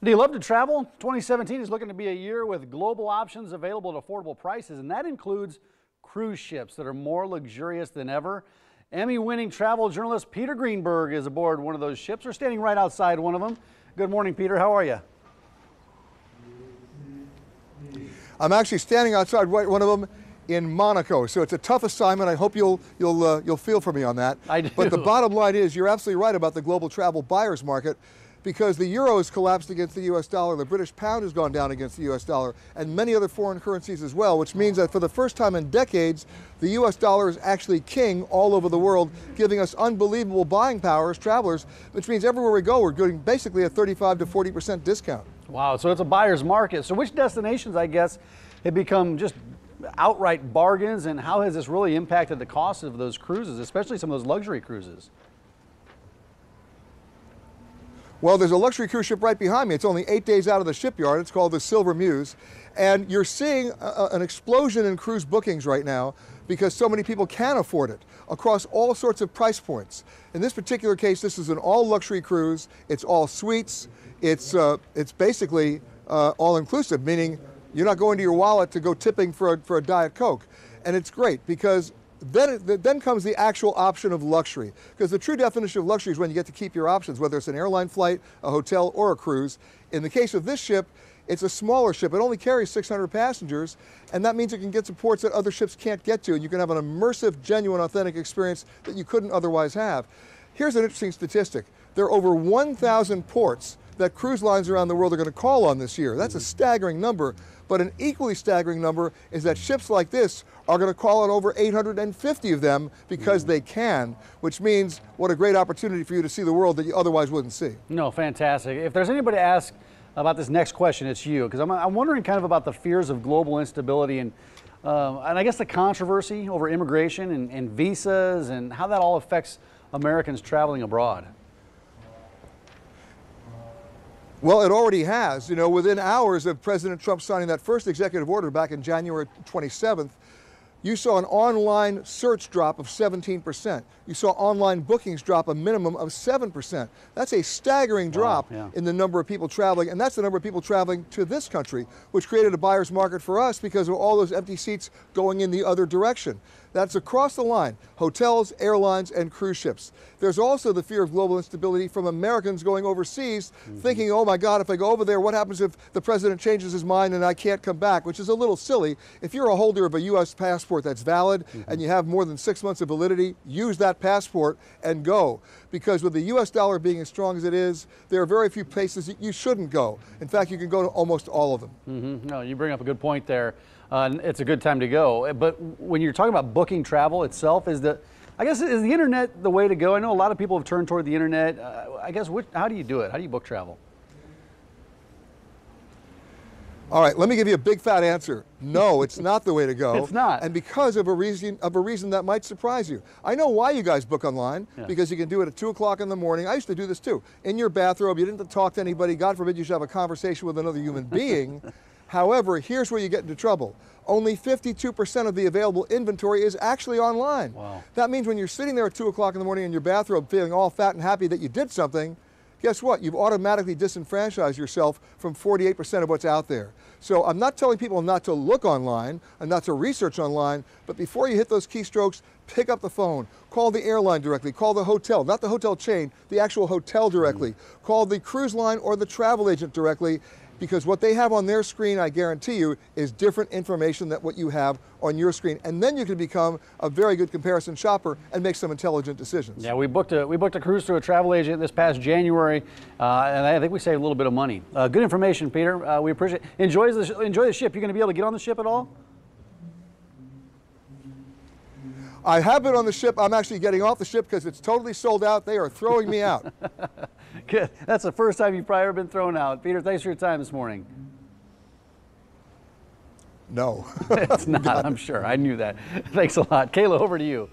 Do you love to travel? 2017 is looking to be a year with global options available at affordable prices, and that includes cruise ships that are more luxurious than ever. Emmy-winning travel journalist Peter Greenberg is aboard one of those ships. We're standing right outside one of them. Good morning, Peter. How are you? I'm actually standing outside one of them in Monaco, so it's a tough assignment. I hope you'll feel for me on that. I do. But the bottom line is, you're absolutely right about the global travel buyer's market, because the euro has collapsed against the US dollar, the British pound has gone down against the US dollar, and many other foreign currencies as well, which means that for the first time in decades, the US dollar is actually king all over the world, giving us unbelievable buying power as travelers, which means everywhere we go, we're getting basically a 35 to 40% discount. Wow, so it's a buyer's market. So which destinations, I guess, have become just outright bargains, and how has this really impacted the cost of those cruises, especially some of those luxury cruises? Well, there's a luxury cruise ship right behind me. It's only 8 days out of the shipyard. It's called the Silver Muse. And you're seeing an explosion in cruise bookings right now because so many people can afford it across all sorts of price points. In this particular case, this is an all luxury cruise. It's all suites. It's basically all inclusive, meaning you're not going to your wallet to go tipping for a Diet Coke. And it's great because then comes the actual option of luxury, because the true definition of luxury is when you get to keep your options, whether it's an airline flight, a hotel, or a cruise. In the case of this ship, it's a smaller ship. It only carries 600 passengers, and that means it can get to ports that other ships can't get to, and you can have an immersive, genuine, authentic experience that you couldn't otherwise have. Here's an interesting statistic. There are over 1,000 ports that cruise lines around the world are going to call on this year. That's a staggering number, but an equally staggering number is that ships like this are going to call on over 850 of them because they can, which means what a great opportunity for you to see the world that you otherwise wouldn't see. No, fantastic. If there's anybody to ask about this next question, it's you, because I'm wondering kind of about the fears of global instability and I guess the controversy over immigration and visas and how that all affects Americans traveling abroad. Well, it already has. You know, within hours of President Trump signing that first executive order back in January 27th, you saw an online search drop of 17%. You saw online bookings drop a minimum of 7%. That's a staggering drop in the number of people traveling, and that's the number of people traveling to this country, which created a buyer's market for us because of all those empty seats going in the other direction. That's across the line: hotels, airlines, and cruise ships. There's also the fear of global instability from Americans going overseas, thinking, oh my God, if I go over there, what happens if the president changes his mind and I can't come back, which is a little silly. If you're a holder of a US passport that's valid and you have more than 6 months of validity, use that passport and go. Because with the US dollar being as strong as it is, there are very few places that you shouldn't go. In fact, you can go to almost all of them. No, you bring up a good point there. It's a good time to go. But when you're talking about booking travel itself, is the internet the way to go? I know a lot of people have turned toward the internet. I guess, how do you do it? How do you book travel? All right, let me give you a big fat answer. No, it's not the way to go. It's not. And because of a reason that might surprise you. I know why you guys book online, because you can do it at 2 o'clock in the morning. I used to do this too. In your bathrobe, you didn't have to talk to anybody. God forbid you should have a conversation with another human being. However, here's where you get into trouble. Only 52% of the available inventory is actually online. Wow. That means when you're sitting there at 2 o'clock in the morning in your bathrobe feeling all fat and happy that you did something, guess what? You've automatically disenfranchised yourself from 48% of what's out there. So I'm not telling people not to look online and not to research online, but before you hit those keystrokes, pick up the phone, call the airline directly, call the hotel, not the hotel chain, the actual hotel directly, call the cruise line or the travel agent directly, because what they have on their screen, I guarantee you, is different information than what you have on your screen. And then you can become a very good comparison shopper and make some intelligent decisions. Yeah, we booked a cruise through a travel agent this past January, and I think we saved a little bit of money. Good information, Peter. We appreciate it. Enjoy the ship. You're going to be able to get on the ship at all? I have been on the ship. I'm actually getting off the ship because it's totally sold out. They are throwing me out. Good. That's the first time you've probably ever been thrown out. Peter, thanks for your time this morning. No. It's not, I'm sure. I knew that. Thanks a lot. Kayla, over to you.